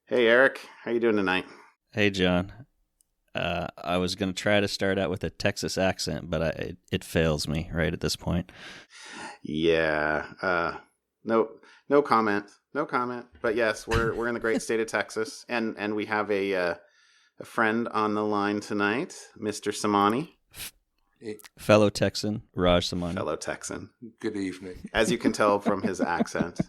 Hey, Eric. How you doing tonight? Hey, John. I was going to try to start out with a Texas accent, but it fails me right at this point. Yeah. No comment. No comment. But yes, we're in the great state of Texas, and we have a friend on the line tonight, Mr. Samani. Fellow Texan, Raj Samani. Fellow Texan. Good evening. As you can tell from his accent,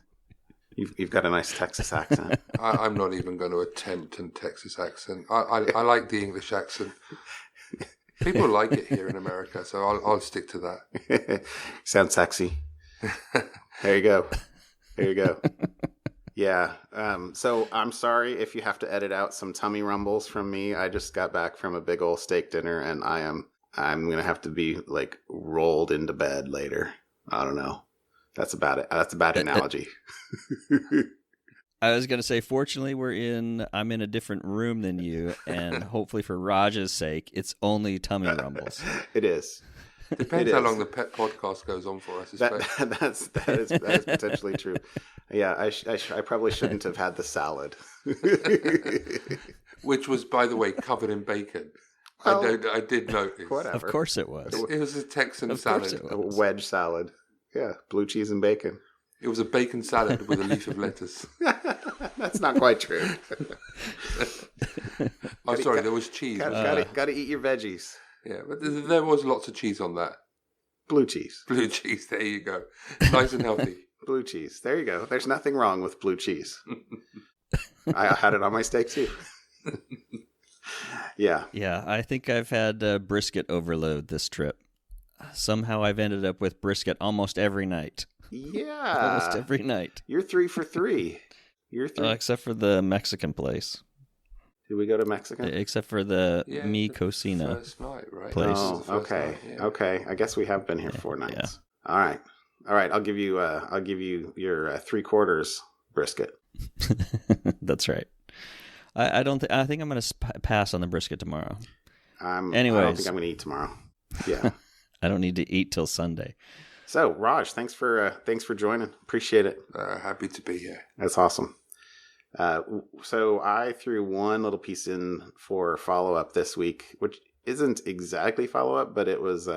you've got a nice Texas accent. I'm not even going to attempt a Texas accent. I like the English accent. People like it here in America, so I'll stick to that. Sounds sexy. There you go. There you go. Yeah. So I'm sorry if you have to edit out some tummy rumbles from me. I just got back from a big old steak dinner, and I'm going to have to be like rolled into bed later. I don't know. That's about it. That's a bad analogy. I was going to say, fortunately, I'm in a different room than you, and hopefully for Raj's sake, it's only tummy rumbles. It is. Depends how long the pet podcast goes on for, I suspect. That is potentially true. Yeah, I probably shouldn't have had the salad. Which was, by the way, covered in bacon. Well, I did notice. Whatever. Of course it was. It was a Texan salad. A wedge salad. Yeah, blue cheese and bacon. It was a bacon salad with a leaf of lettuce. That's not quite true. Oh, sorry, there was cheese. Got to eat your veggies. Yeah, but there was lots of cheese on that. Blue cheese. Blue cheese, there you go. Nice and healthy. Blue cheese. There you go. There's nothing wrong with blue cheese. I had it on my steak too. Yeah. Yeah, I think I've had brisket overload this trip. Somehow I've ended up with brisket almost every night. Yeah. Almost every night. You're 3 for 3. You're 3. Except for the Mexican place. Did we go to Mexican? Except for the Mi the Cocina first night, right? place. Oh, okay. Night, yeah. Okay. I guess we have been here 4 nights. Yeah. All right. I'll give you your 3/4 brisket. That's right. I think I'm going to pass on the brisket tomorrow. Anyways, I don't think I'm going to eat tomorrow. Yeah. I don't need to eat till Sunday. So, Raj, thanks for joining. Appreciate it. Happy to be here. That's awesome. So I threw one little piece in for follow-up this week, which isn't exactly follow-up, but it was,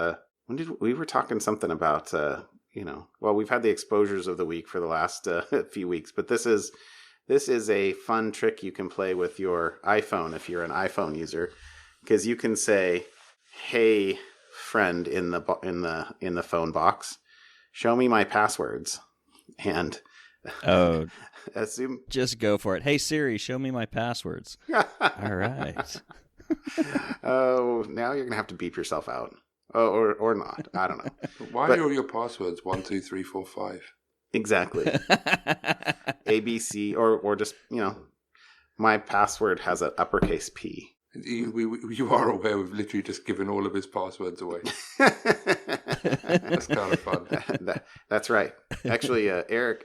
we were talking something about, well, we've had the exposures of the week for the last few weeks, but this is a fun trick you can play with your iPhone if you're an iPhone user, because you can say, "Hey, friend in the phone box, show me my passwords," and just go for it. Hey Siri, show me my passwords. All right. Oh, now you're gonna have to beep yourself out. Oh, or not. I don't know. Why are all your passwords 1, 2, 3, 4, 5? Exactly. ABC or just my password has an uppercase P. You are aware we've literally just given all of his passwords away. That's kind of fun. That's right. Actually, Eric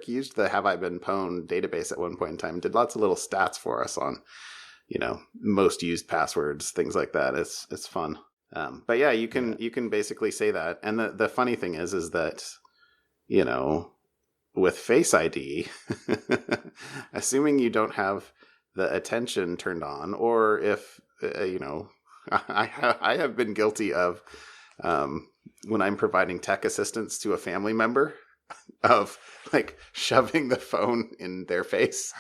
used the Have I Been Pwned database at one point in time. Did lots of little stats for us on, most used passwords, things like that. It's fun. But yeah, you can basically say that. And the funny thing is that, with Face ID, assuming you don't have the attention turned on, or if I have been guilty of when I'm providing tech assistance to a family member of like shoving the phone in their face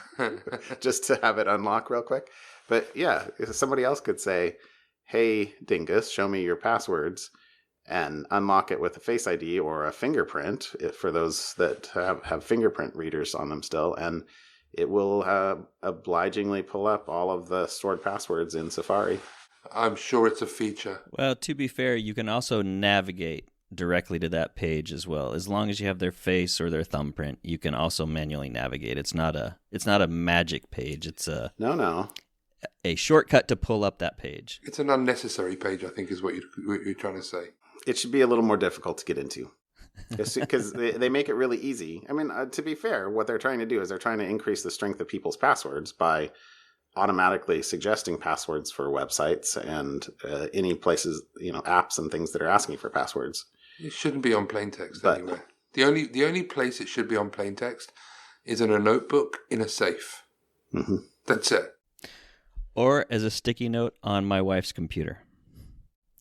just to have it unlock real quick. But yeah, if somebody else could say, "Hey dingus, show me your passwords," and unlock it with a Face ID or a fingerprint for those that have fingerprint readers on them still, and it will obligingly pull up all of the stored passwords in Safari. I'm sure it's a feature. Well, to be fair, you can also navigate directly to that page as well. As long as you have their face or their thumbprint, you can also manually navigate. It's not a magic page. It's a shortcut to pull up that page. It's an unnecessary page, I think, is what you're trying to say. It should be a little more difficult to get into. Because they make it really easy. I mean, to be fair, what they're trying to do is they're trying to increase the strength of people's passwords by automatically suggesting passwords for websites and any places, apps and things that are asking for passwords. It shouldn't be on plain text anywhere. The only place it should be on plain text is in a notebook in a safe. Mm-hmm. That's it. Or as a sticky note on my wife's computer.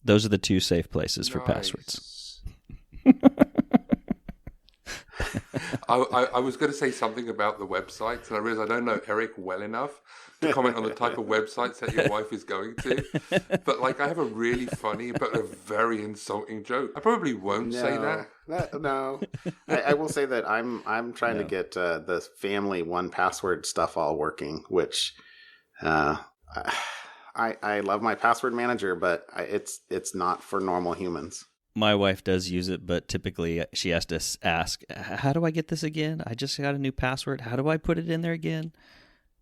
Those are the two safe places for passwords. I was going to say something about the websites, and I realized I don't know Eric well enough to comment on the type of websites that your wife is going to. But like, I have a really funny but a very insulting joke. I probably won't say that. No, I will say that I'm trying to get the family 1Password stuff all working, which I love my password manager, but it's not for normal humans. My wife does use it, but typically she has to ask, how do I get this again? I just got a new password. How do I put it in there again?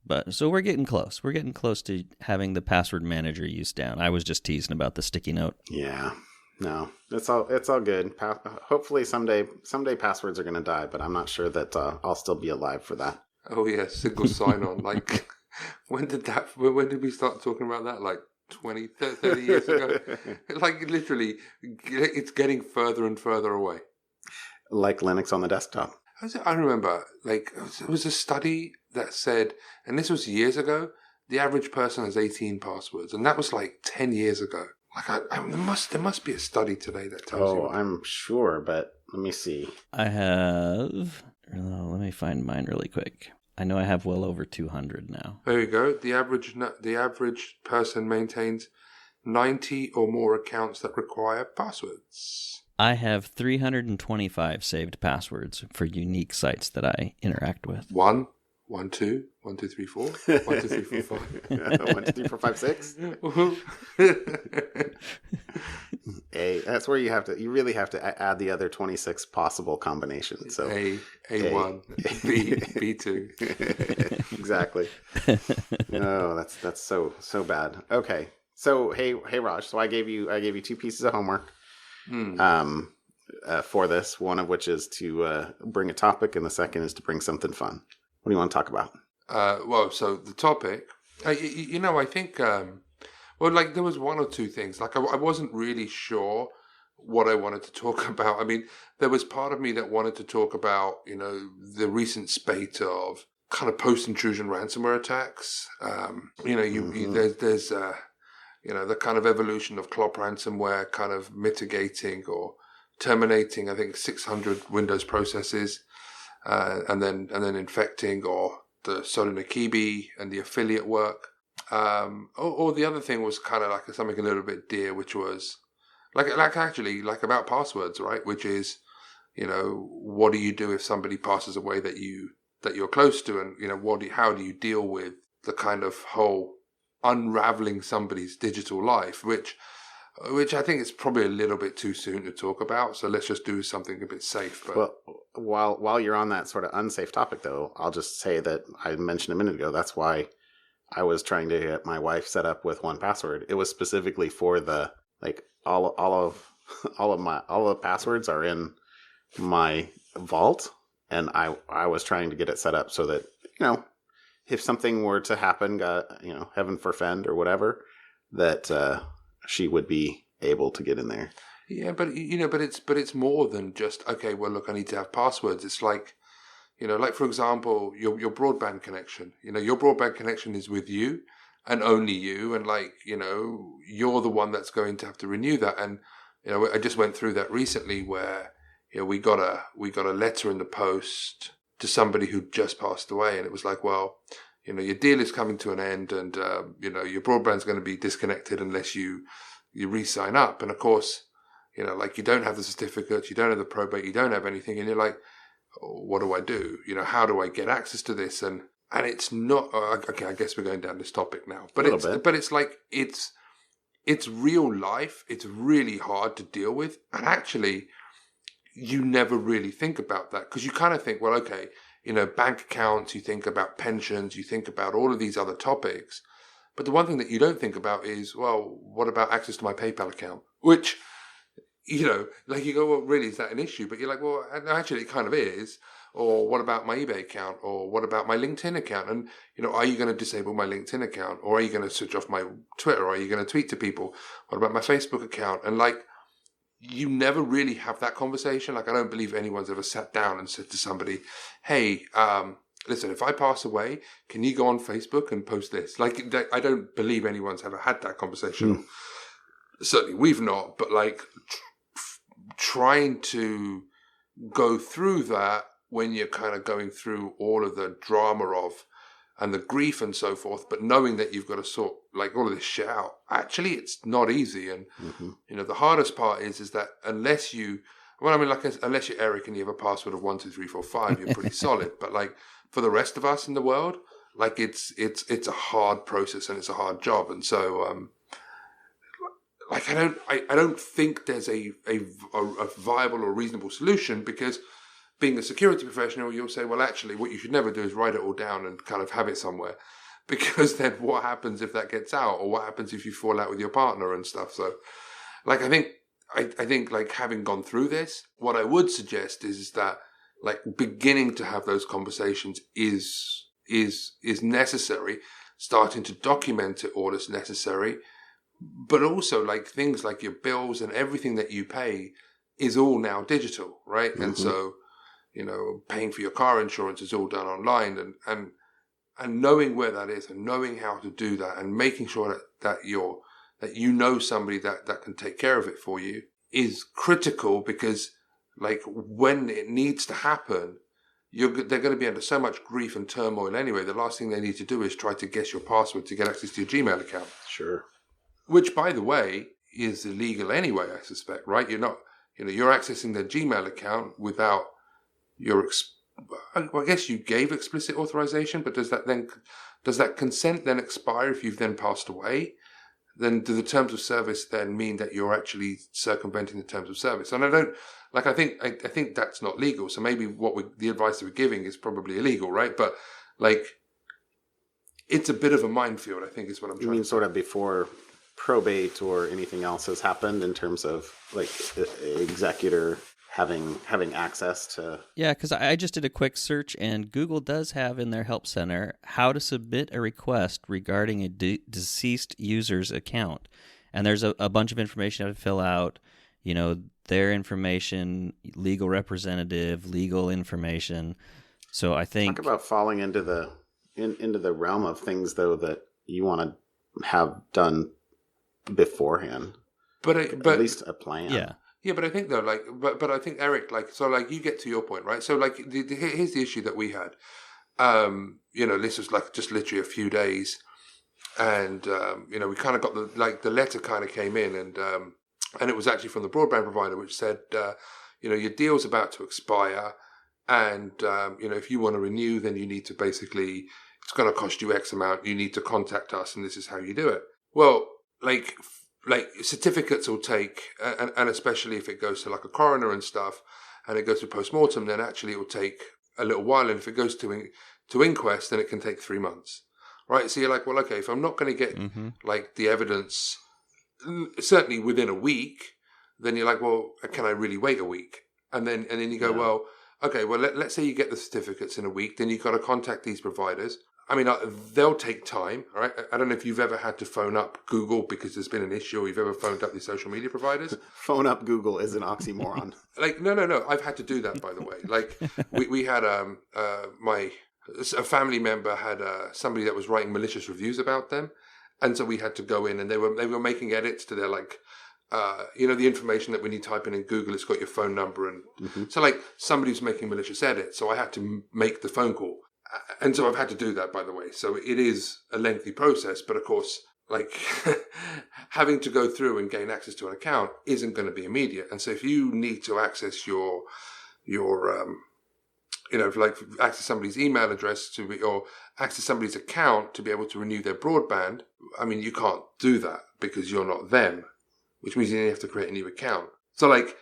But so we're getting close. We're getting close to having the password manager used down. I was just teasing about the sticky note. Yeah. No, it's all good. Hopefully someday passwords are going to die, but I'm not sure that I'll still be alive for that. Oh yeah, single sign-on. Like, when did we start talking about that? Like 20, 30 years ago? Like, literally, it's getting further and further away. Like Linux on the desktop. I remember, like, it was a study that said, and this was years ago, the average person has 18 passwords, and that was like 10 years ago. Like, there must be a study today that tells you. Oh, I'm sure, but let me see. I have. Let me find mine really quick. I know I have well over 200 now. There you go. The average person maintains 90 or more accounts that require passwords. I have 325 saved passwords for unique sites that I interact with. 1, 2, 1, 2, 3, 4, 1, 2, 3, 4, 5. 1, 2, 3, 4, 5, 6. That's where you really have to add the other 26 possible combinations. So A1, B2. Exactly. No, that's so bad. Okay. So hey Raj, so I gave you 2 pieces of homework. For this, one of which is to bring a topic, and the second is to bring something fun. What do you want to talk about? Well, so the topic, I think, like, there was 1 or 2 things. Like, I wasn't really sure what I wanted to talk about. I mean, there was part of me that wanted to talk about, the recent spate of kind of post-intrusion ransomware attacks. There's the kind of evolution of Clop ransomware kind of mitigating or terminating, I think, 600 Windows processes, and then infecting, or the Solanakibi and the affiliate work. Or the other thing was kind of like something a little bit dear, which was like about passwords, right? Which is, what do you do if somebody passes away that you're close to, and how do you deal with the kind of whole unraveling somebody's digital life, which I think is probably a little bit too soon to talk about. So let's just do something a bit safe. But while you're on that sort of unsafe topic, though, I'll just say that I mentioned a minute ago, that's why I was trying to get my wife set up with 1Password. It was specifically for the, like, all of the passwords are in my vault, and I was trying to get it set up so that, if something were to happen, heaven forfend or whatever, that she would be able to get in there. Yeah, but it's more than just, okay, well, look, I need to have passwords. It's like, like, for example, your broadband connection. Your broadband connection is with you and only you, and, like, you're the one that's going to have to renew that. And I just went through that recently where we got a letter in the post to somebody who just passed away, and it was like, well, your deal is coming to an end, and your broadband's going to be disconnected unless you re-sign up. And of course, like, you don't have the certificates, you don't have the probate, you don't have anything, and you're like, what do I do? How do I get access to this? And it's not okay. I guess we're going down this topic now, but it's like it's real life. It's really hard to deal with, and actually, you never really think about that, because you kind of think, well, okay, bank accounts, you think about pensions, you think about all of these other topics. But the one thing that you don't think about is, well, what about access to my PayPal account? Which, like, you go, well, really, is that an issue? But you're like, well, actually, it kind of is. Or what about my eBay account? Or what about my LinkedIn account? And, are you going to disable my LinkedIn account? Or are you going to switch off my Twitter? Or are you going to tweet to people? What about my Facebook account? And, like, you never really have that conversation. Like, I don't believe anyone's ever sat down and said to somebody, hey, listen, if I pass away, can you go on Facebook and post this? Like, I don't believe anyone's ever had that conversation. Certainly we've not, but like trying to go through that when you're kind of going through all of the drama of and the grief and so forth, but knowing that you've got to sort like all of this shit out. Actually, it's not easy. And, the hardest part is that unless you, unless you're Eric and you have a password of 1, 2, 3, 4, 5, you're pretty solid. But like for the rest of us in the world, like it's a hard process and it's a hard job. And so, like I don't think there's a viable or reasonable solution, because being a security professional, you'll say, well, actually, what you should never do is write it all down and kind of have it somewhere, because then what happens if that gets out, or what happens if you fall out with your partner and stuff? So, like, I think like having gone through this, what I would suggest is that like beginning to have those conversations is necessary, starting to document it all is necessary, but also like things like your bills and everything that you pay is all now digital, right? And so, paying for your car insurance is all done online, and knowing where that is and knowing how to do that and making sure that you know somebody that can take care of it for you is critical, because like when it needs to happen, they're going to be under so much grief and turmoil anyway. The last thing they need to do is try to guess your password to get access to your Gmail account. Sure. Which, by the way, is illegal anyway, I suspect, right? You're not, you're accessing their Gmail account without your, I guess you gave explicit authorization, but does that consent then expire if you've then passed away? Then do the terms of service then mean that you're actually circumventing the terms of service? And I think that's not legal. So maybe the advice that we're giving is probably illegal, right? But like, it's a bit of a minefield, I think is what I'm trying to say. You mean sort of before probate or anything else has happened in terms of like executor having access to... Yeah, because I just did a quick search, and Google does have in their help center how to submit a request regarding a deceased user's account. And there's a bunch of information you have to fill out, their information, legal representative, legal information. So I think... Talk about falling into the realm of things, though, that you want to have done beforehand. But at least a plan. Yeah. Yeah, but I think though, like, but I think Eric, like, so like you get to your point, right? So like, here's the issue that we had. This was like just literally a few days, and we kind of got the letter kind of came in, and it was actually from the broadband provider, which said, your deal's about to expire, and if you want to renew, then you need to basically, it's going to cost you X amount. You need to contact us, and this is how you do it. Well, like certificates will take, and especially if it goes to like a coroner and stuff, and it goes to post-mortem, then actually it will take a little while. And if it goes to inquest, then it can take 3 months, right? So you're like, well, okay, if I'm not going to get like the evidence, certainly within a week, then you're like, well, can I really wait a week? And then you go, well, okay, well, let's say you get the certificates in a week, then you've got to contact these providers. I mean, they'll take time, right? I don't know if you've ever had to phone up Google because there's been an issue, or you've ever phoned up these social media providers. Phone up Google is an oxymoron. Like, no. I've had to do that, by the way. Like, we had a family member had somebody that was writing malicious reviews about them, and so we had to go in, and they were making edits to their like, the information that when you type in Google, it's got your phone number, and so like somebody was making malicious edits, so I had to make the phone call. And so I've had to do that, by the way. So it is a lengthy process, but of course, like having to go through and gain access to an account isn't going to be immediate. And so if you need to access your access somebody's email address or access somebody's account to be able to renew their broadband, I mean, you can't do that because you're not them, which means you have to create a new account. So like,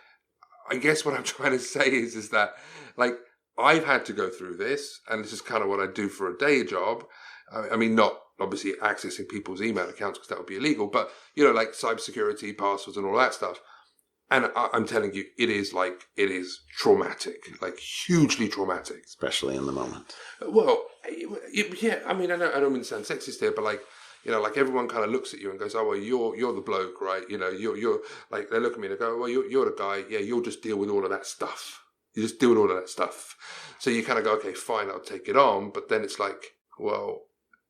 I guess what I'm trying to say is that like, I've had to go through this, and this is kind of what I do for a day job. I mean, not obviously accessing people's email accounts because that would be illegal, but, like cybersecurity, passwords and all that stuff. And I'm telling you, it is traumatic, like hugely traumatic. Especially in the moment. Well, yeah, I mean, I don't mean to sound sexist here, but like, like everyone kind of looks at you and goes, oh, well, you're the bloke, right? You're like, they look at me and they go, well, you're the guy. Yeah, you'll just deal with all of that stuff. You're just doing all of that stuff. So you kind of go, okay, fine, I'll take it on. But then it's like, well,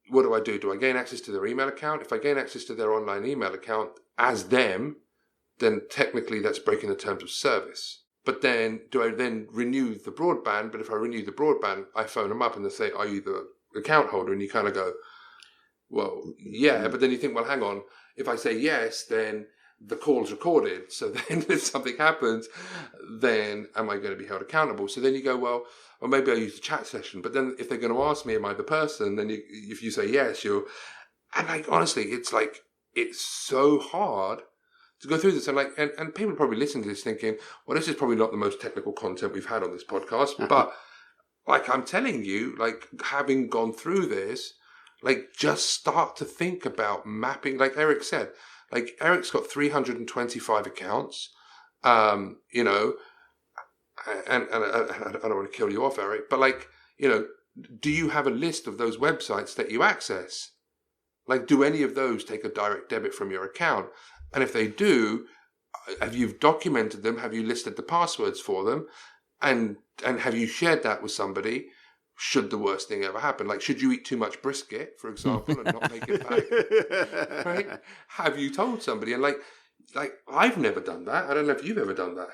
what do I do? Do I gain access to their email account? If I gain access to their online email account as them, then technically that's breaking the terms of service. But then do I then renew the broadband? But if I renew the broadband, I phone them up and they say, are you the account holder? And you kind of go, well, yeah. But then you think, well, hang on. If I say yes, then the call's recorded. So then if something happens, then am I going to be held accountable? So then you go, well, or maybe I use the chat session. But then if they're going to ask me, am I the person? Then if you say yes, and like, honestly, it's like, it's so hard to go through this. And like, and people are probably listening to this thinking, well, this is probably not the most technical content we've had on this podcast. But like, I'm telling you, like, having gone through this, like, just start to think about mapping. Like Eric said, like, Eric's got 325 accounts, you know, and I don't want to kill you off, Eric, but like, you know, do you have a list of those websites that you access? Like, do any of those take a direct debit from your account? And if they do, have you documented them? Have you listed the passwords for them? And have you shared that with somebody? Should the worst thing ever happen? Like, should you eat too much brisket, for example, and not make it back? Right? Have you told somebody? And like I've never done that. I don't know if you've ever done that.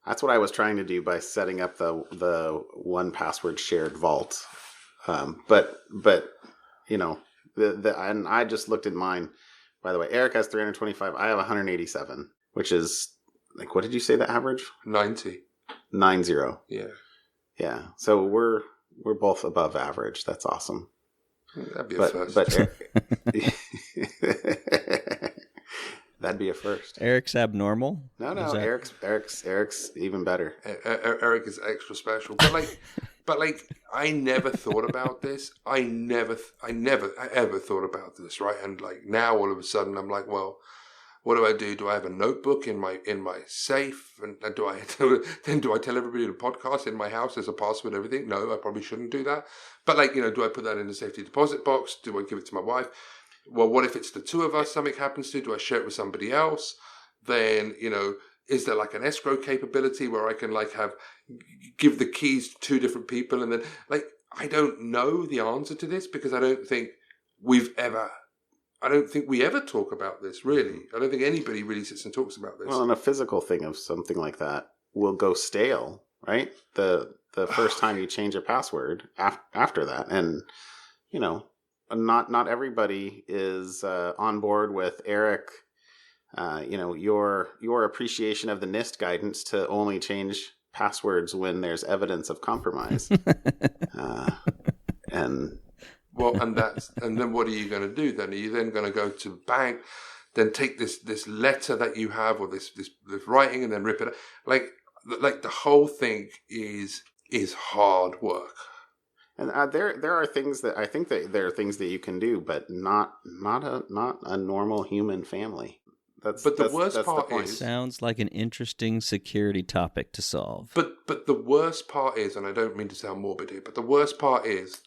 That's what I was trying to do by setting up the 1Password shared vault. But you know, and I just looked at mine. By the way, Eric has 325. I have 187, which is like, what did you say the average? 90. 90. Yeah. Yeah. So we're both above average. That's awesome. That'd be a first. That'd be a first. Eric's abnormal? No. Eric's even better. Eric is extra special. But like, I never thought about this. I never ever thought about this, right? And like now, all of a sudden, I'm like, well, what do I do? Do I have a notebook in my safe? And do I tell everybody the podcast in my house there's a password and everything? No, I probably shouldn't do that. But like, you know, do I put that in the safety deposit box? Do I give it to my wife? Well, what if it's the two of us something happens to? Do I share it with somebody else? Then, you know, is there like an escrow capability where I can like give the keys to two different people? And then like, I don't know the answer to this because I don't think we ever talk about this, really. I don't think anybody really sits and talks about this. Well, and a physical thing of something like that will go stale, right? The first time you change a password after that. And, you know, not everybody is on board with Eric, you know, your appreciation of the NIST guidance to only change passwords when there's evidence of compromise. Well, and then what are you going to do then? Are you then going to go to the bank, then take this letter that you have or this writing and then rip it out? Like the whole thing is hard work. And there are things that I think that there are things that you can do, but not a normal human family. The worst part is, sounds like an interesting security topic to solve. But the worst part is, and I don't mean to sound morbid here, but the worst part is,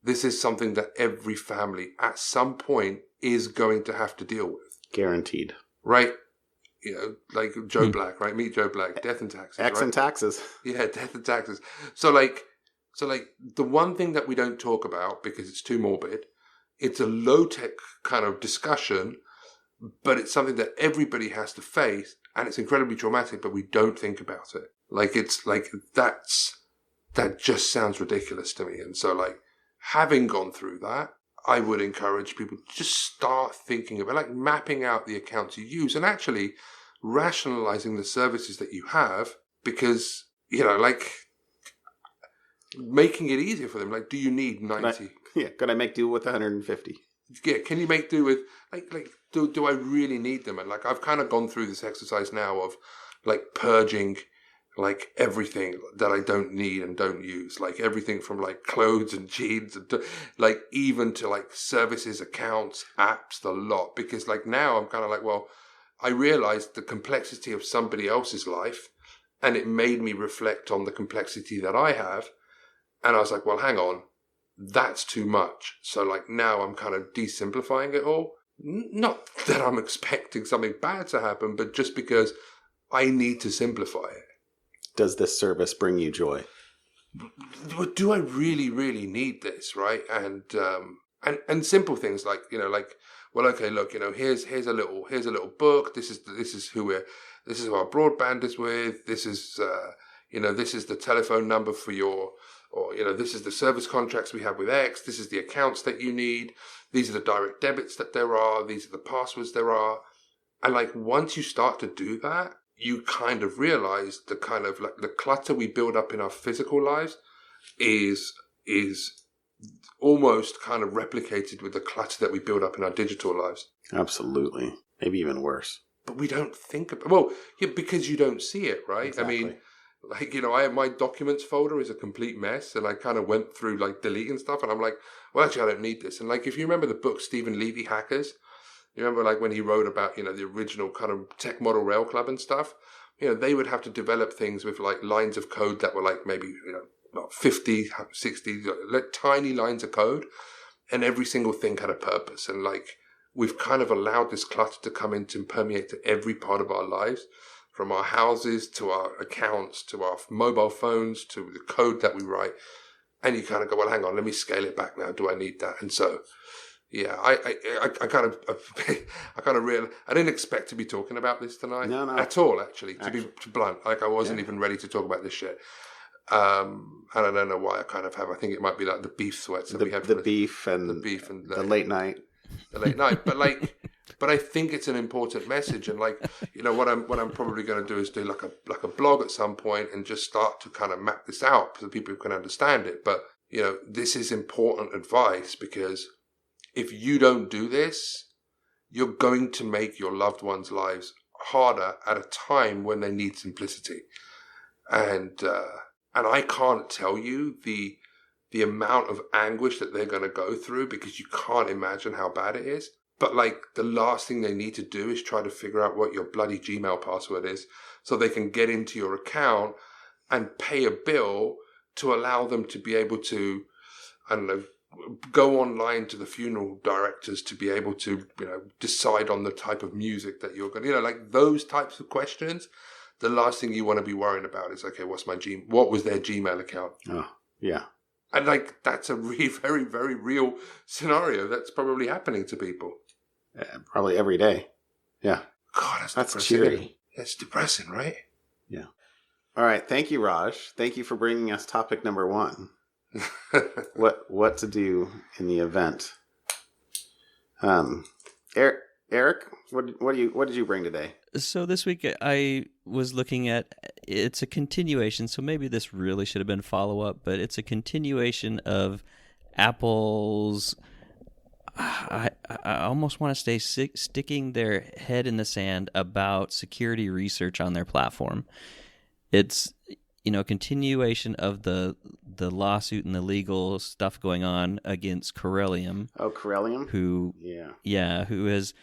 this is something that every family at some point is going to have to deal with. Guaranteed. Right? You know, like Joe Black, right? Meet Joe Black. Death and taxes. X right? and taxes. Yeah, death and taxes. So like the one thing that we don't talk about because it's too morbid, it's a low-tech kind of discussion, but it's something that everybody has to face, and it's incredibly traumatic, but we don't think about it. Like, it's like, that just sounds ridiculous to me. And so like, having gone through that, I would encourage people to just start thinking about like mapping out the accounts you use and actually rationalizing the services that you have, because, you know, like making it easier for them. Like, do you need 90? Could I make do with 150? Yeah, can you make do with do I really need them? And like, I've kind of gone through this exercise now of like purging like everything that I don't need and don't use, like everything from like clothes and jeans and like even to like services, accounts, apps, the lot. Because like now I'm kind of like, well, I realized the complexity of somebody else's life and it made me reflect on the complexity that I have. And I was like, well, hang on, that's too much. So like now I'm kind of desimplifying it all. Not that I'm expecting something bad to happen, but just because I need to simplify it. does this service bring you joy? Do I really, really need this, right? And simple things like, well, okay, look, here's a little book. This is who our broadband is with. This is this is the telephone number for this is the service contracts we have with X. This is the accounts that you need. These are the direct debits that there are. These are the passwords there are. And like, once you start to do that, you kind of realize the kind of like the clutter we build up in our physical lives is almost kind of replicated with the clutter that we build up in our digital lives. Absolutely. Maybe even worse. But we don't think about, because you don't see it, right? Exactly. I mean, like, I have my documents folder is a complete mess, and I kind of went through like deleting stuff, and I'm like, well, actually, I don't need this. And like, if you remember the book Stephen Levy, Hackers, you remember like when he wrote about, the original kind of tech model rail club and stuff, they would have to develop things with like lines of code that were like maybe, about 50, 60, like tiny lines of code, and every single thing had a purpose. And like, we've kind of allowed this clutter to come in to permeate to every part of our lives, from our houses to our accounts to our mobile phones to the code that we write. And you kind of go, well, hang on, let me scale it back now. Do I need that? And so, yeah, I kind of realized I didn't expect to be talking about this tonight at all. Actually, to be blunt, like I wasn't even ready to talk about this shit. And I don't know why I kind of have. I think it might be like the beef sweats that we have. The beef and the late night. The late night, but I think it's an important message, and like, what I'm probably going to do is do like a blog at some point and just start to kind of map this out so people can understand it. But this is important advice, because if you don't do this, you're going to make your loved ones' lives harder at a time when they need simplicity. And I can't tell you the amount of anguish that they're going to go through, because you can't imagine how bad it is. But like, the last thing they need to do is try to figure out what your bloody Gmail password is so they can get into your account and pay a bill to allow them to be able to, I don't know, go online to the funeral directors to be able to, decide on the type of music that you're going to, like those types of questions. The last thing you want to be worrying about is, okay, what was their Gmail account? Oh, yeah. And like, that's a really very, very real scenario that's probably happening to people. Probably every day. Yeah. God, that's cheery. It's depressing, right? Yeah. All right. Thank you, Raj. Thank you for bringing us topic number 1. What to do in the event. Eric, what did you bring today? So this week I was looking at, it's a continuation, so maybe this really should have been follow-up, but it's a continuation of Apple's, I almost want to say sticking their head in the sand about security research on their platform. It's, a continuation of the lawsuit and the legal stuff going on against Corellium. Oh, Corellium? Who has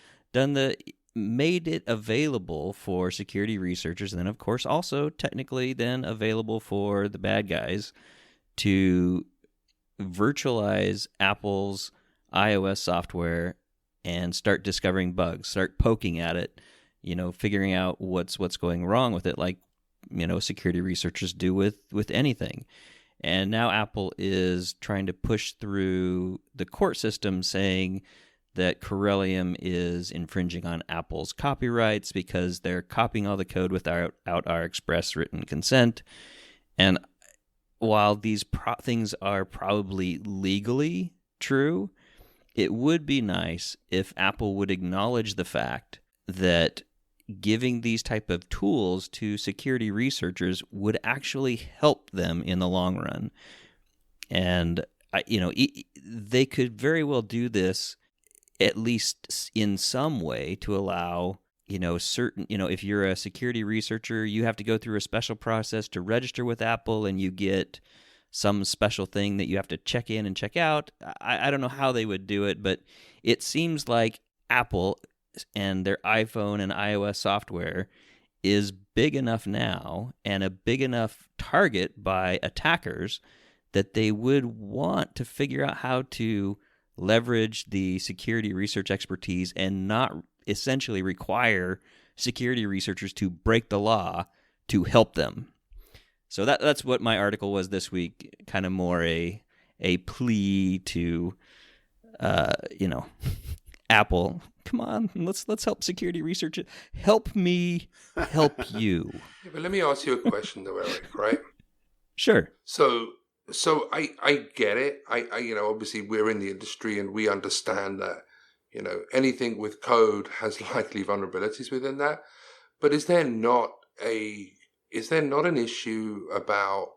made it available for security researchers, and then of course also technically then available for the bad guys to virtualize Apple's iOS software and start discovering bugs, start poking at it, figuring out what's going wrong with it, like security researchers do with anything. And now Apple is trying to push through the court system, saying that Corellium is infringing on Apple's copyrights because they're copying all the code without our express written consent. And while these things are probably legally true, it would be nice if Apple would acknowledge the fact that giving these type of tools to security researchers would actually help them in the long run. And they could very well do this at least in some way to allow, certain, if you're a security researcher, you have to go through a special process to register with Apple, and you get some special thing that you have to check in and check out. I don't know how they would do it, but it seems like Apple and their iPhone and iOS software is big enough now and a big enough target by attackers that they would want to figure out how to leverage the security research expertise and not essentially require security researchers to break the law to help them. So that's what my article was this week, kind of more a plea to, Apple, come on, let's help security researchers. Help me help you. Yeah, but let me ask you a question though, Eric, right? Sure. So I get it. I obviously we're in the industry and we understand that, anything with code has likely vulnerabilities within that. But is there not an issue about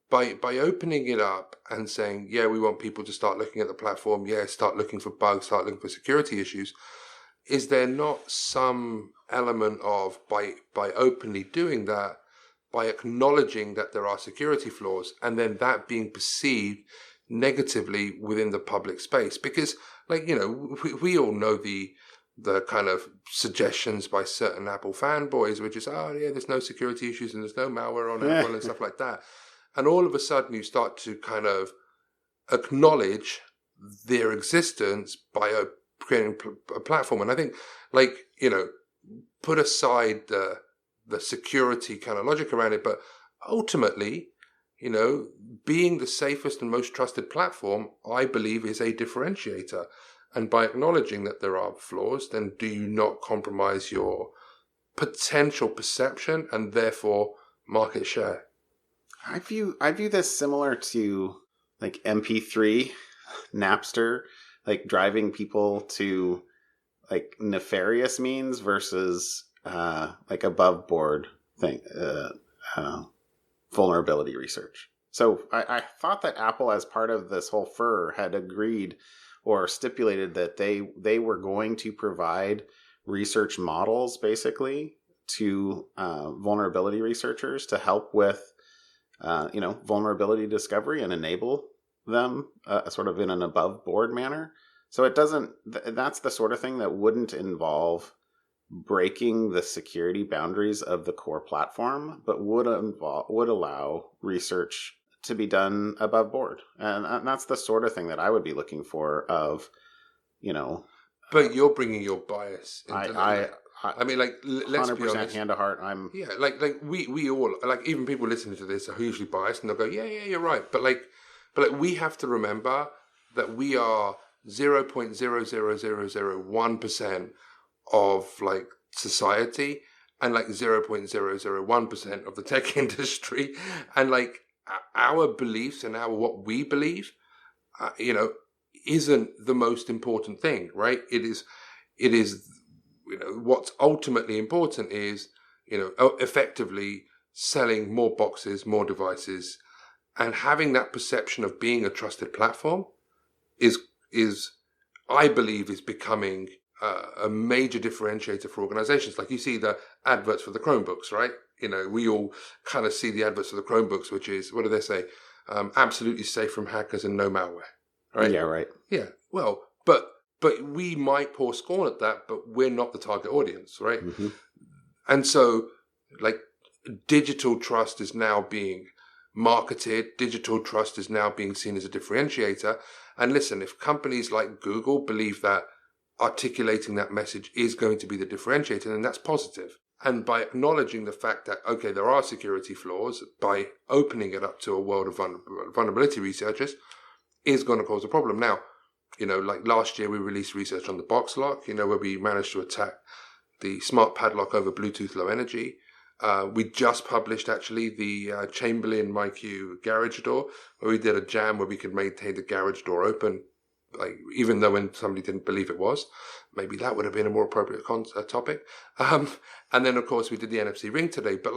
by opening it up and saying, yeah, we want people to start looking at the platform, start looking for bugs, start looking for security issues, is there not some element of by openly doing that, by acknowledging that there are security flaws, and then that being perceived negatively within the public space? Because, we all know the kind of suggestions by certain Apple fanboys, which is, there's no security issues and there's no malware on Apple and stuff like that. And all of a sudden you start to kind of acknowledge their existence by creating a platform. And I think, put aside the security kind of logic around it, but ultimately, being the safest and most trusted platform, I believe, is a differentiator. And by acknowledging that there are flaws, then do you not compromise your potential perception and therefore market share? I view this similar to like MP3, Napster, like driving people to like nefarious means versus like above board thing, vulnerability research. So I thought that Apple, as part of this whole fur, had agreed or stipulated that they were going to provide research models basically to vulnerability researchers to help with vulnerability discovery and enable them sort of in an above board manner. So it doesn't, that's the sort of thing that wouldn't involve breaking the security boundaries of the core platform, but would allow research to be done above board. And that's the sort of thing that I would be looking for of, But you're bringing your bias into let's 100% be honest. Hand to heart. We all, even people listening to this are usually biased and they'll go, yeah, you're right. But we have to remember that we are 0.00001% of society and 0.001% of the tech industry. And our beliefs and what we believe, isn't the most important thing, right? It is, what's ultimately important is, effectively selling more boxes, more devices, and having that perception of being a trusted platform is I believe is becoming a major differentiator for organizations. Like you see the adverts for the Chromebooks, right? We all kind of see the adverts for the Chromebooks, which is, what do they say? Absolutely safe from hackers and no malware, right? Yeah, right. Yeah. Well, but we might pour scorn at that, but we're not the target audience, right? Mm-hmm. And so, digital trust is now being marketed. Digital trust is now being seen as a differentiator. And listen, if companies like Google believe that articulating that message is going to be the differentiator, then that's positive. And by acknowledging the fact that, okay, there are security flaws, by opening it up to a world of vulnerability researchers is going to cause a problem. Now, last year we released research on the box lock, where we managed to attack the smart padlock over Bluetooth Low Energy. We just published actually the Chamberlain MyQ garage door, where we did a jam where we could maintain the garage door open, even though when somebody didn't believe it was. Maybe that would have been a more appropriate topic. And then of course we did the NFC ring today. But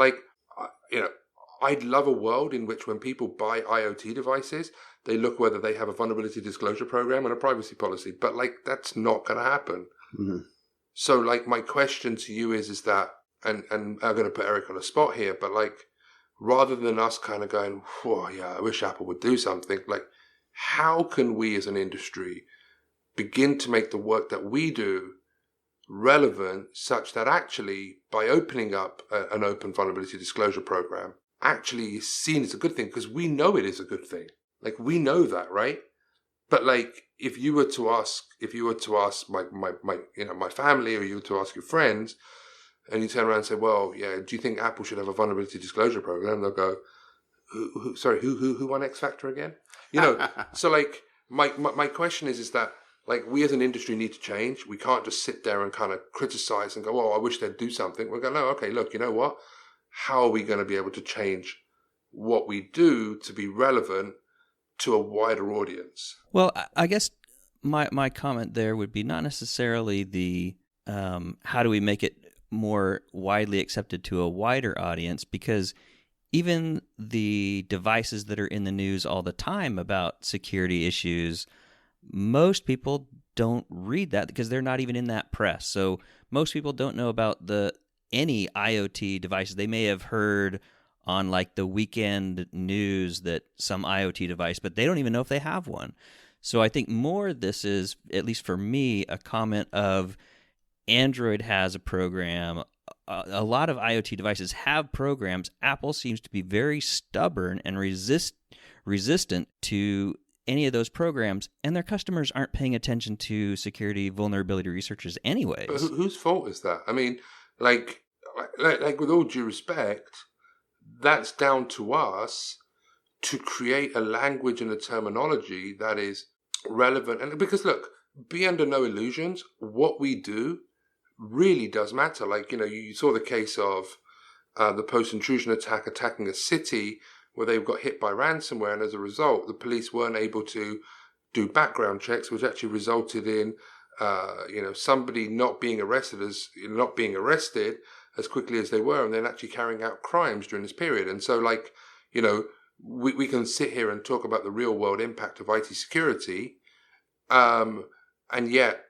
I'd love a world in which when people buy IoT devices, they look whether they have a vulnerability disclosure program and a privacy policy. But that's not going to happen. Mm-hmm. So my question to you is that, and I'm going to put Eric on the spot here, but rather than us kind of going, oh yeah, I wish Apple would do something, how can we as an industry begin to make the work that we do relevant such that actually by opening up an open vulnerability disclosure program actually is seen as a good thing, because we know it is a good thing. We know that, right? But if you were to ask my family, or you were to ask your friends, and you turn around and say, well, yeah, do you think Apple should have a vulnerability disclosure program? They'll go, who won X Factor again? You know, so like my question is that like we as an industry need to change. We can't just sit there and kind of criticize and go, oh, I wish they'd do something. We're going, no, okay, look, you know what? How are we going to be able to change what we do to be relevant to a wider audience? Well, I guess my comment there would be not necessarily the how do we make it more widely accepted to a wider audience, because even the devices that are in the news all the time about security issues, most people don't read that because they're not even in that press. So most people don't know about any IoT devices. They may have heard on like the weekend news that some IoT device, but they don't even know if they have one. So I think more this is, at least for me, a comment of Android has a program. A lot of IoT devices have programs. Apple seems to be very stubborn and resistant to any of those programs, and their customers aren't paying attention to security vulnerability researchers anyways. But whose fault is that? I mean, like with all due respect, that's down to us to create a language and a terminology that is relevant. And because look, be under no illusions, what we do really does matter. Like, you know, you saw the case of the post-intrusion attack attacking a city where they got hit by ransomware, and as a result, the police weren't able to do background checks, which actually resulted in, somebody not being arrested as quickly as they were, and then actually carrying out crimes during this period. And so, like, you know, we can sit here and talk about the real world impact of IT security, and yet,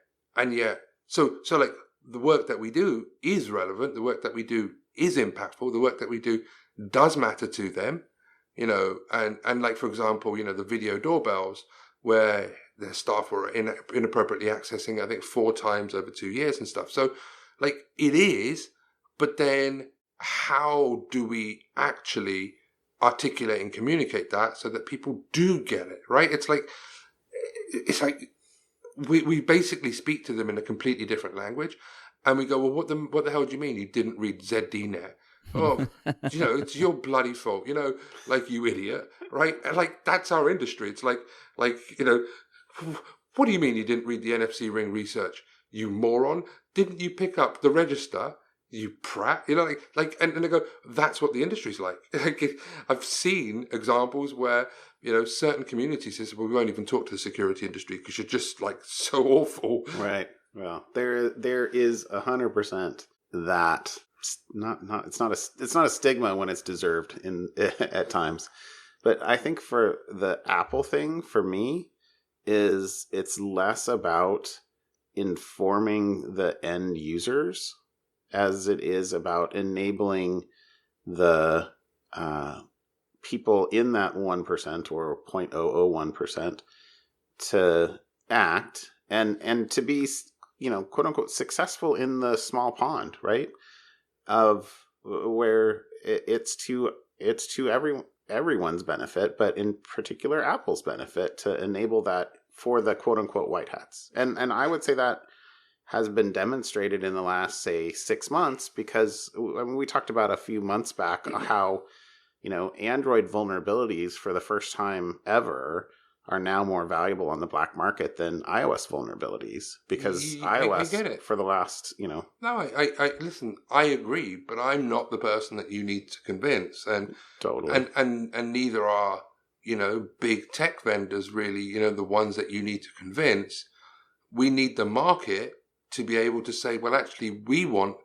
so like, the work that we do is relevant. The work that we do is impactful. The work that we do does matter to them, you know, and like, for example, you know, the video doorbells where their staff were inappropriately accessing, I think 4 times over 2 years and stuff. So like it is, but then how do we actually articulate and communicate that so that people do get it, right? It's like we basically speak to them in a completely different language, and we go, well, what the hell do you mean you didn't read ZDNet? Oh, you know, it's your bloody fault, you know, like, you idiot, right? And like, that's our industry. It's like, you know, what do you mean you didn't read the NFC ring research, you moron? Didn't you pick up the register, you prat? You know, like, and they go, that's what the industry's like. I've seen examples where, you know, certain communities says, well, we won't even talk to the security industry because you're just like so awful. Right. Well, there is 100% that it's not a stigma when it's deserved at times. But I think for the Apple thing, for me, is it's less about informing the end users as it is about enabling the people in that 1% or 0.001% to act and to be, you know, quote unquote successful in the small pond, right? Of where it's to everyone's benefit, but in particular Apple's benefit, to enable that for the quote unquote white hats. And I would say that has been demonstrated in the last, say, 6 months, because I mean, we talked about a few months back how, you know, Android vulnerabilities for the first time ever are now more valuable on the black market than iOS vulnerabilities, because iOS get it. For the last, you know. No, I listen, I agree, but I'm not the person that you need to convince. And totally. And neither are, you know, big tech vendors really, you know, the ones that you need to convince. We need the market to be able to say, well, actually, we want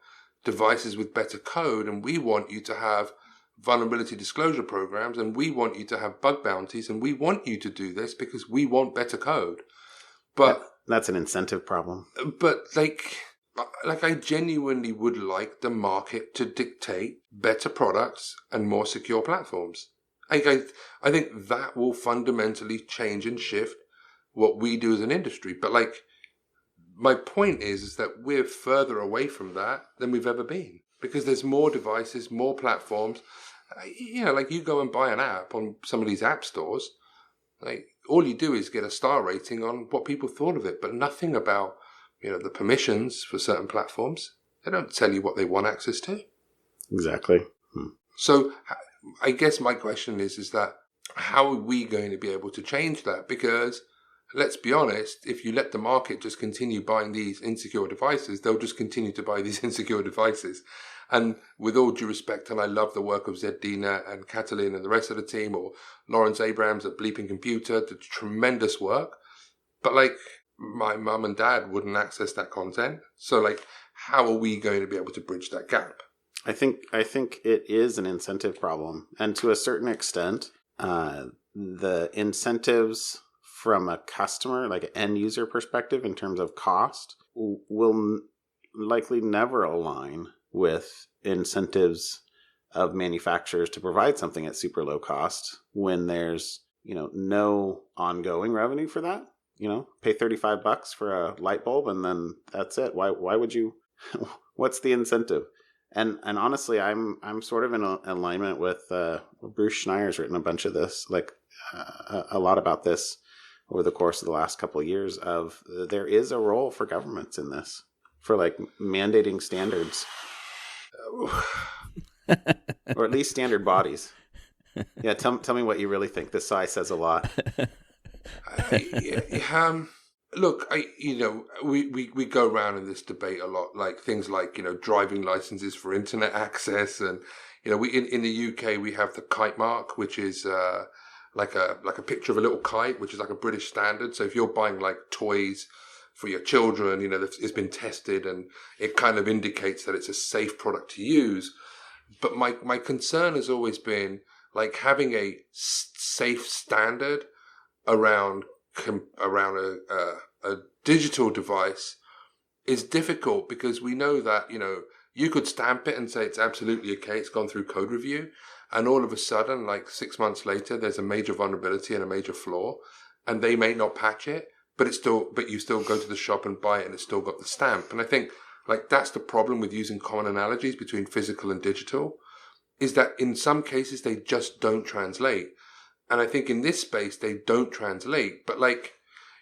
devices with better code, and we want you to have vulnerability disclosure programs, and we want you to have bug bounties, and we want you to do this because we want better code. But that's an incentive problem. But like I genuinely would like the market to dictate better products and more secure platforms. I think that will fundamentally change and shift what we do as an industry. But like, my point is that we're further away from that than we've ever been, because there's more devices, more platforms. You know, like, you go and buy an app on some of these app stores, like, all you do is get a star rating on what people thought of it, but nothing about, you know, the permissions for certain platforms. They don't tell you what they want access to. Exactly. So I guess my question is that how are we going to be able to change that? Because let's be honest, if you let the market just continue buying these insecure devices, they'll just continue to buy these insecure devices. And with all due respect, and I love the work of Zed Dina and Catalin and the rest of the team, or Lawrence Abrams at Bleeping Computer, did tremendous work. But like, my mum and dad wouldn't access that content. So like, how are we going to be able to bridge that gap? I think it is an incentive problem. And to a certain extent, the incentives from a customer, like an end user perspective in terms of cost, will likely never align with incentives of manufacturers to provide something at super low cost when there's, no ongoing revenue for that. Pay $35 for a light bulb and then that's it. Why would you? What's the incentive? And honestly, I'm sort of in alignment with Bruce Schneier's written a bunch of this, like a lot about this over the course of the last couple of years. Of there is a role for governments in this, for like mandating standards, or at least standard bodies. Yeah, tell me what you really think. This sigh says a lot. Look, we go around in this debate a lot, like things like, driving licenses for internet access. And, we in the UK, we have the kite mark, which is like a picture of a little kite, which is like a British standard. So if you're buying like toys for your children, it's been tested and it kind of indicates that it's a safe product to use. But my concern has always been like having a safe standard around a digital device is difficult, because we know that, you could stamp it and say it's absolutely okay, it's gone through code review, and all of a sudden, like 6 months later, there's a major vulnerability and a major flaw, and they may not patch it, but you still go to the shop and buy it and it's still got the stamp. And I think like that's the problem with using common analogies between physical and digital, is that in some cases they just don't translate. And I think in this space, they don't translate. But like,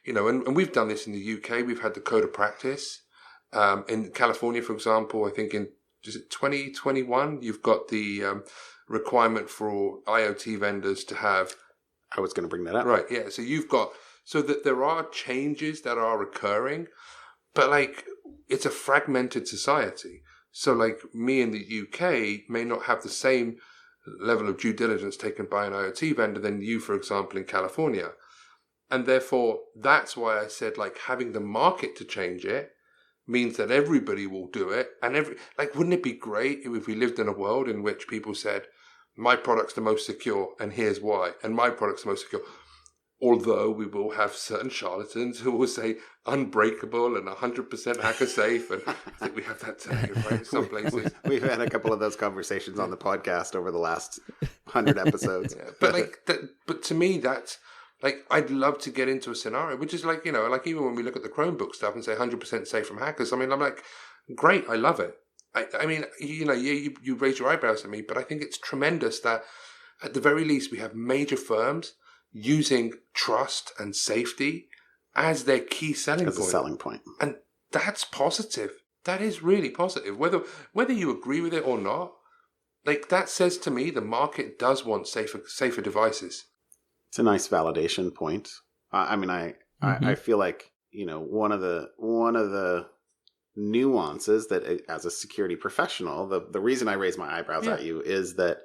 and we've done this in the UK. We've had the code of practice. In California, for example, I think in 2021, you've got the requirement for IoT vendors to have. I was going to bring that up. Right, yeah. So that there are changes that are occurring, but like, it's a fragmented society. So like me in the UK may not have the same level of due diligence taken by an IoT vendor than you, for example, in California. And therefore, that's why I said like having the market to change it means that everybody will do it. And wouldn't it be great if we lived in a world in which people said, my product's the most secure and here's why, and my product's the most secure. Although we will have certain charlatans who will say unbreakable and 100% hacker safe, and I think we have that today, right? In some places, we've had a couple of those conversations on the podcast over the last 100 episodes. Yeah, but to me, that's like, I'd love to get into a scenario which is like, like even when we look at the Chromebook stuff and say 100% safe from hackers. I mean, I'm like, great, I love it. I mean, you raise your eyebrows at me, but I think it's tremendous that at the very least we have major firms using trust and safety as their key selling point. As a selling point. And that's positive. That is really positive. Whether you agree with it or not, like that says to me the market does want safer devices. It's a nice validation point. I feel like, one of the nuances that as a security professional, the reason I raise my eyebrows at you is that,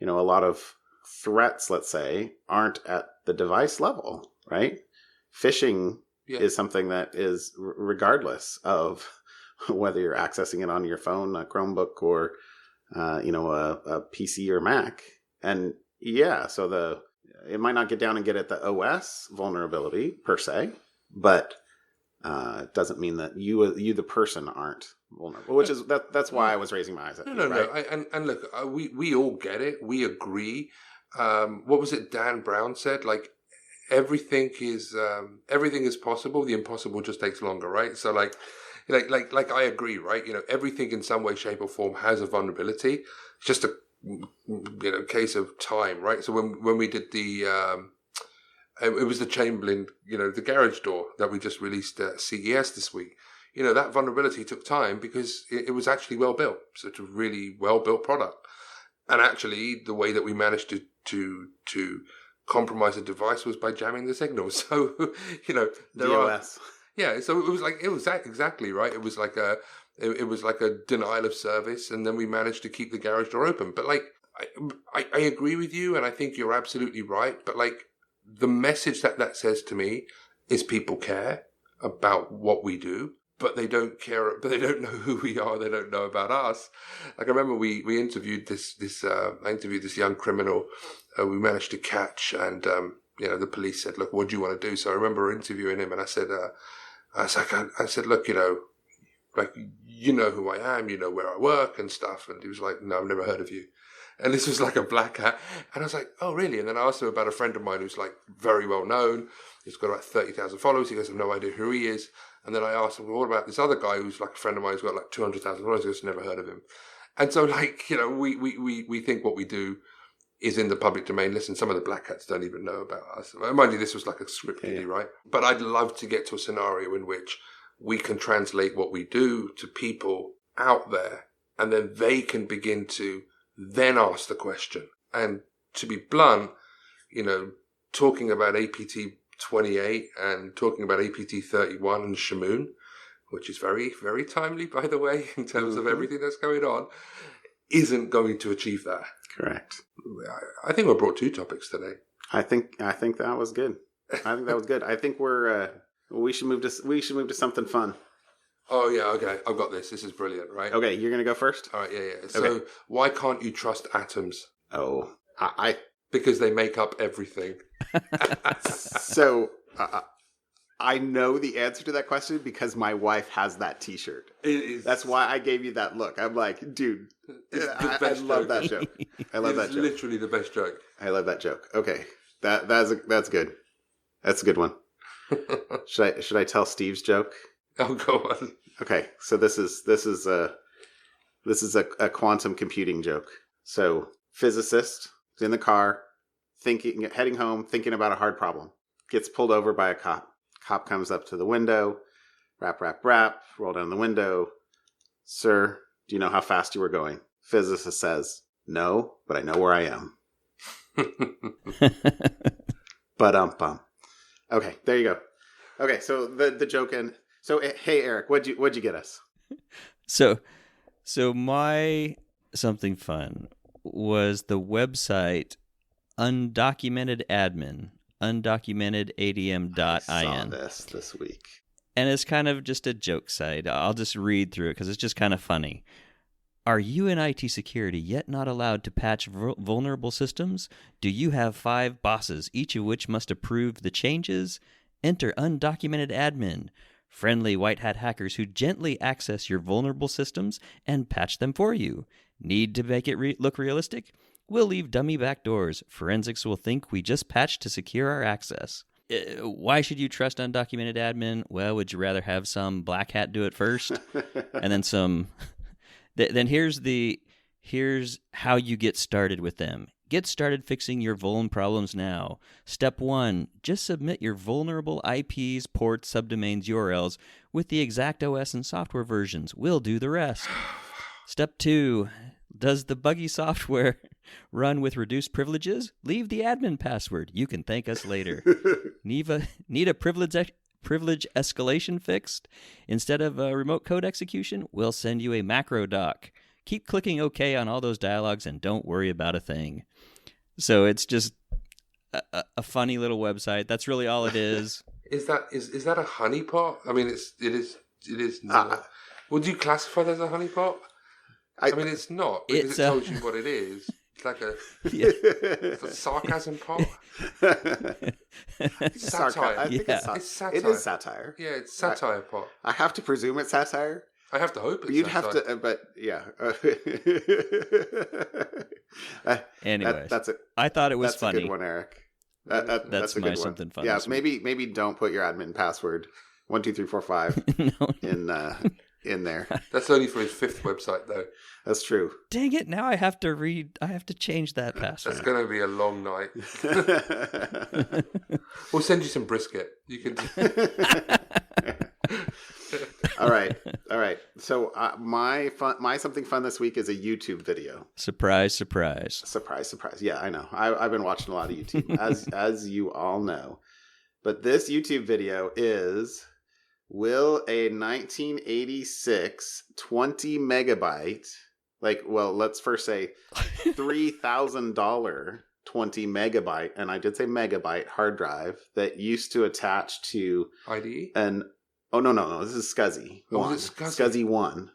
a lot of threats, let's say, aren't at the device level, right? Phishing is something that is regardless of whether you're accessing it on your phone, a Chromebook, or a PC or Mac. And so it might not get down and get at the OS vulnerability per se, but it doesn't mean that you the person aren't vulnerable. Which is that's why I was raising my eyes at you. No. And look, we all get it. We agree. What was it Dan Brown said? Like, everything is possible. The impossible just takes longer, right? So like I agree, right? Everything in some way, shape, or form has a vulnerability. It's just a case of time, right? So when we did the it was the Chamberlain, the garage door that we just released at CES this week. That vulnerability took time because it was actually well built. So it's a really well built product. And actually, the way that we managed to compromise the device was by jamming the signal. So, DOS. Yeah, so it was exactly right. It was like a denial of service, and then we managed to keep the garage door open. But like, I agree with you, and I think you're absolutely right. But like, the message that says to me is people care about what we do, but they don't care. But they don't know who we are. They don't know about us. Like I remember we interviewed I interviewed this young criminal. We managed to catch, and the police said, "Look, what do you want to do?" So I remember interviewing him, and I said, "Look, like, you know who I am, you know where I work and stuff." And he was like, "No, I've never heard of you." And this was like a black hat. And I was like, "Oh, really?" And then I asked him about a friend of mine who's like very well known. He's got about 30,000 followers. He goes, "I have no idea who he is." And then I asked him, "Well, what about this other guy who's like a friend of mine who's got like 200,000 followers?" He goes, "Never heard of him." And so like, we think what we do is in the public domain. Listen, some of the black hats don't even know about us. Mind you, this was like a script kiddie, right? But I'd love to get to a scenario in which we can translate what we do to people out there, and then they can begin to then ask the question. And to be blunt, talking about APT 28 and talking about APT 31 and Shamoon, which is very, very timely, by the way, in terms of everything that's going on, isn't going to achieve that. Correct. I think we brought 2 topics today. I think that was good. I think we should move to something fun. Oh yeah, okay. I've got this. This is brilliant, right? Okay, you're gonna go first. All right, yeah. So why can't you trust atoms? Oh, because they make up everything. So I know the answer to that question because my wife has that T-shirt. That's why I gave you that look. I'm like, dude, I love that joke. I love that joke. It's literally the best joke. I love that joke. Okay, that's good. That's a good one. Should I tell Steve's joke? Oh, go on. Okay, so this is a quantum computing joke. So physicist is in the car, heading home, thinking about a hard problem. Gets pulled over by a cop. Cop comes up to the window, rap, roll down the window. "Sir, do you know how fast you were going?" Physicist says, "No, but I know where I am." Ba-dum-bum. Okay, there you go. Okay, so the joke and so hey Eric, what'd you get us? So my something fun was the website Undocumented Admin, undocumentedadm.in. I saw this week. And it's kind of just a joke site. I'll just read through it because it's just kind of funny. Are you in IT security yet not allowed to patch vulnerable systems? Do you have 5 bosses, each of which must approve the changes? Enter Undocumented Admin, friendly white hat hackers who gently access your vulnerable systems and patch them for you. Need to make it look realistic? We'll leave dummy backdoors. Forensics will think we just patched to secure our access. Why should you trust Undocumented Admin? Well, would you rather have some black hat do it first? And then some... Then here's how you get started with them. Get started fixing your vuln problems now. Step 1, just submit your vulnerable IPs, ports, subdomains, URLs with the exact OS and software versions. We'll do the rest. Step 2, does the buggy software run with reduced privileges? Leave the admin password. You can thank us later. Need a privilege escalation fixed? Instead of a remote code execution, we'll send you a macro doc. Keep clicking OK on all those dialogues and don't worry about a thing. So it's just a funny little website. That's really all it is. Is that a honeypot? I mean, it is not. Would you classify that as a honeypot? I mean, it's not because it tells you what it is. It's like it's a sarcasm pot. It's satire. I think it's satire. It is satire. Yeah, it's satire pot. I have to presume it's satire. I have to hope it's You'd satire. have to, but yeah. Anyway, that's it. I thought it was that's funny. That's a good one, Eric. That's a my good something one. fun. Yeah, maybe don't put your admin password 12345 in there. That's only for his 5th website, though. That's true. Dang it! Now I have to change that password. That's going to be a long night. We'll send you some brisket. You can. All right. So my something fun this week is a YouTube video. Surprise. Surprise. Yeah, I know. I've been watching a lot of YouTube, as you all know. But this YouTube video is, will a 1986 20 megabyte, let's first say $3,000 20 megabyte, and I did say megabyte hard drive that used to attach to IDE? No, this is SCSI 1. Oh, is it SCSI? SCSI 1.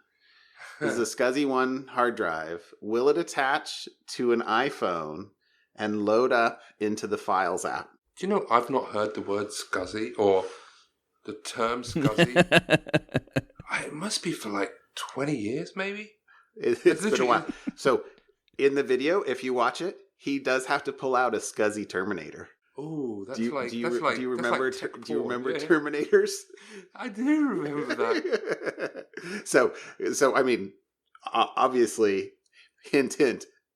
This is a SCSI 1 hard drive. Will it attach to an iPhone and load up into the Files app? Do you know, I've not heard the word SCSI or the term SCSI. It must be for like 20 years, maybe? It's been a while. So, in the video, if you watch it, he does have to pull out a SCSI Terminator. Oh, do you remember Terminators? I do remember that. So I mean, obviously, hint,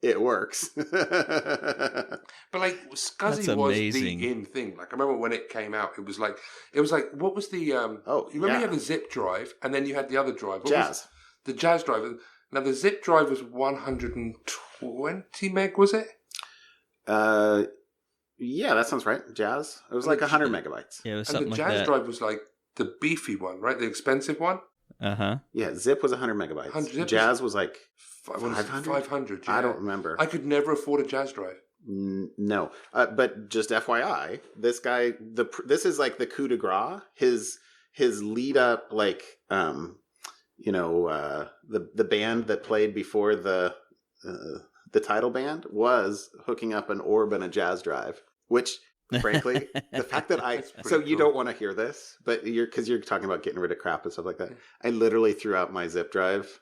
it works. But like SCSI was the in thing. Like I remember when it came out, it was like what was the you remember you had the zip drive and then you had the other drive. Jazz. The Jazz drive. Now the zip drive was 120 meg, was it? Yeah, that sounds right. Jazz. It was like 100 megabytes. Yeah, it was and something the like Jazz that. drive was like the beefy one, right? The expensive one. Yeah, zip was 100 megabytes. Jazz was like 500. 500. Yeah. I don't remember. I could never afford a Jazz drive. No, but just FYI, this guy, this is like the coup de grace. His lead up, like the band that played before the title band was hooking up an orb and a Jazz drive, which frankly, the fact that you don't want to hear this, but because you're talking about getting rid of crap and stuff like that. I literally threw out my zip drive.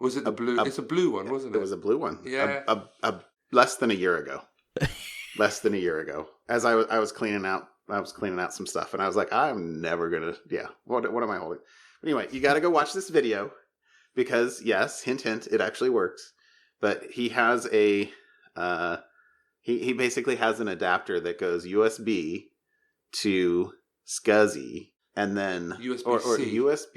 Was it the blue? It's a blue one, wasn't it? It was a blue one. Yeah. Less than a year ago. As I was cleaning out some stuff, and I was like, I'm never gonna. Yeah. What am I holding? Anyway, you got to go watch this video because yes, hint, it actually works. But he has a he basically has an adapter that goes USB to SCSI and then USB-C.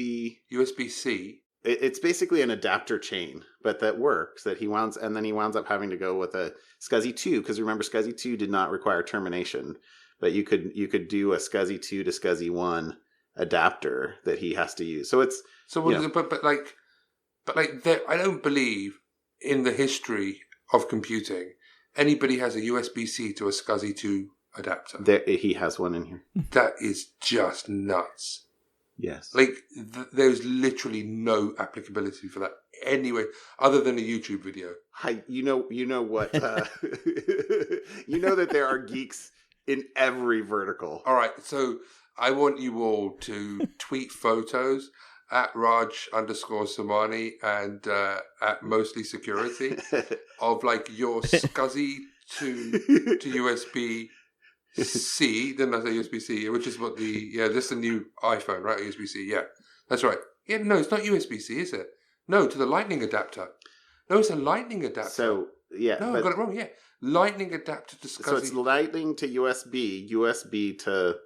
It's basically an adapter chain, but that works. That he winds up having to go with a SCSI 2 because remember SCSI 2 did not require termination, but you could do a SCSI 2 to SCSI 1 adapter that he has to use. So it's but I don't believe in the history of computing anybody has a USB-C to a SCSI 2 adapter. He has one in here. That is just nuts. Yes. Like, there's literally no applicability for that anyway, other than a YouTube video. Hi, you know what? You know that there are geeks in every vertical. All right, so I want you all to tweet photos at Raj _Samani and at Mostly Security of like your SCSI to USB-C. Didn't I say USB-C? Which is what this is the new iPhone, right? USB-C. Yeah, that's right. Yeah, no, it's not USB-C, is it? No, to the Lightning adapter. No, it's a Lightning adapter. So yeah, no, I got it wrong. Yeah, Lightning adapter to SCSI. So it's Lightning to USB, USB to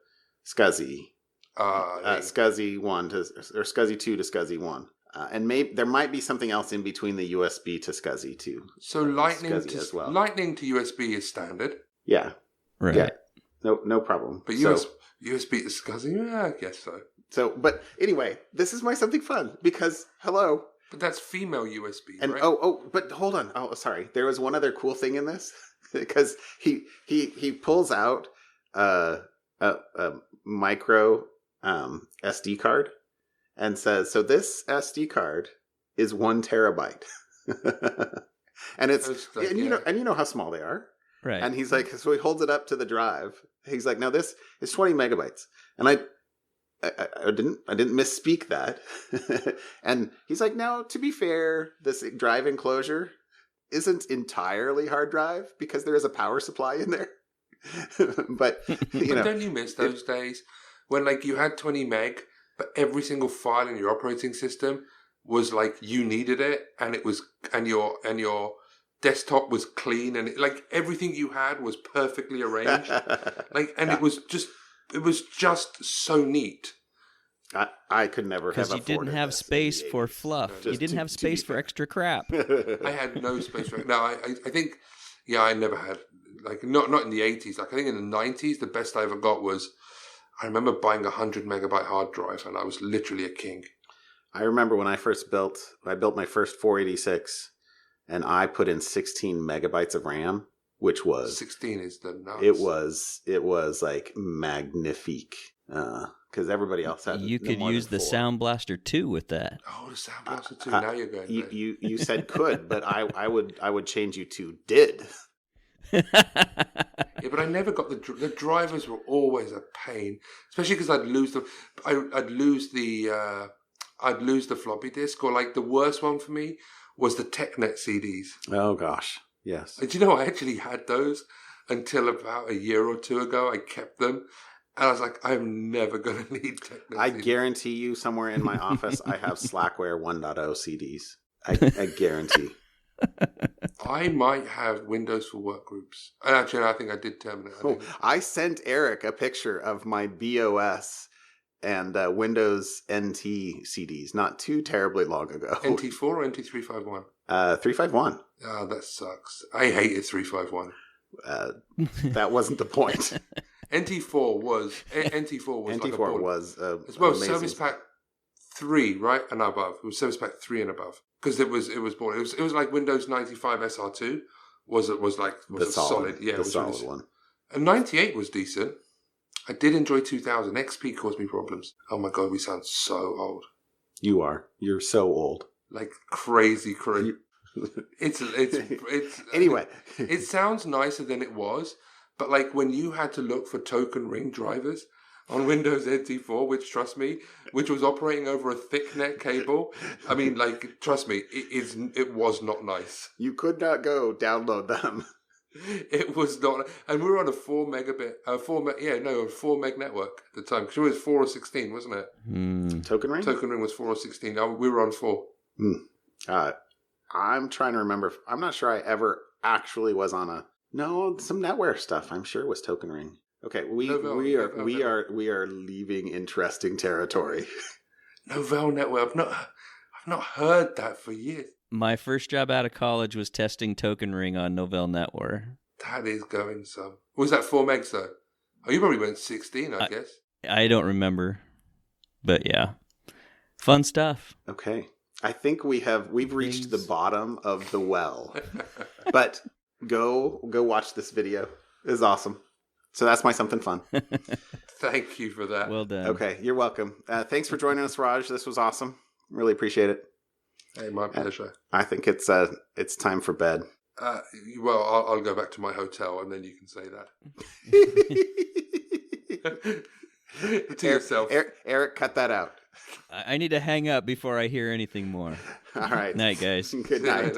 SCSI. SCSI 1 to or SCSI 2 to SCSI 1, and there might be something else in between the USB to SCSI 2. So Lightning to USB is standard. Yeah, right. Yeah, no problem. But USB to SCSI, yeah, I guess so. So, but anyway, this is my something fun because hello. But that's female USB, and right? But hold on. Oh, sorry. There was one other cool thing in this because he pulls out a micro SD card and says, so this SD card is 1 terabyte. And it's you know how small they are. Right. And he's like, so he holds it up to the drive. He's like, now this is 20 megabytes. And I didn't misspeak that. And he's like, now to be fair, this drive enclosure isn't entirely hard drive because there is a power supply in there. But don't you miss those days when like you had 20 meg, but every single file in your operating system was like you needed it, and it was and your desktop was clean, and like everything you had was perfectly arranged, like, and it was just so neat. I could never have afforded because you didn't have space for fluff. You didn't have space for extra crap. I had no space for it. No, I think, I never had, like, not in the 80s. Like, I think in the 90s, the best I ever got was, I remember buying a 100 megabyte hard drive, and I was literally a king. I remember when I built my first 486, and I put in 16 megabytes of RAM, which was 16 is the nuts. It was like magnifique. Because everybody else had. You could use the Sound Blaster 2 with that. Oh, the Sound Blaster 2. Now you're going. You said could, but I would change you to did. Yeah, but I never got the drivers were always a pain, especially because I'd lose the floppy disk, or like the worst one for me was the TechNet CDs. Oh gosh, yes. And you know, I actually had those until about a year or two ago. I kept them. And I was like, I'm never going to need TechNet. I guarantee you somewhere in my office I have Slackware 1.0 CDs. I guarantee. I might have Windows for Workgroups. And actually, I think I did terminate. I sent Eric a picture of my BOS and Windows NT CDs not too terribly long ago. NT4 or NT351? 351. Oh, that sucks. I hated 351. That wasn't the point. NT4 was like a ball. Was well, Service Pack 3, right, and above. It was Service Pack 3 and above, because it was born. It was like Windows 95 SR2 was a solid, yeah, the solid one. And 98 was decent. I did enjoy 2000. XP caused me problems. Oh my god, we sound so old. You're so old. Like crazy. It's anyway. It sounds nicer than it was. But like when you had to look for token ring drivers on Windows NT4, which was operating over a thick net cable, I mean, like, trust me, it was not nice. You could not go download them. It was not, and we were on a 4 meg network at the time, because it was 4 or 16, wasn't it? Token ring? Token ring was 4 or 16. We were on 4. I'm trying to remember. I'm not sure I ever actually was on some NetWare stuff. I'm sure it was Token Ring. Okay, we are leaving interesting territory. Novell Network. I've not heard that for years. My first job out of college was testing Token Ring on Novell Network. That is going some. Was that 4 megs though? Oh, you probably went 16, I guess. I don't remember, but yeah, fun stuff. Okay, I think we've reached the bottom of the well, but. Go watch this video. It's awesome. So that's my something fun. Thank you for that. Well done. Okay, you're welcome. Thanks for joining us, Raj. This was awesome. Really appreciate it. Hey, my pleasure. I think it's time for bed. Well, I'll go back to my hotel and then you can say that. To yourself. Eric, cut that out. I need to hang up before I hear anything more. All right. Night, guys. Good night.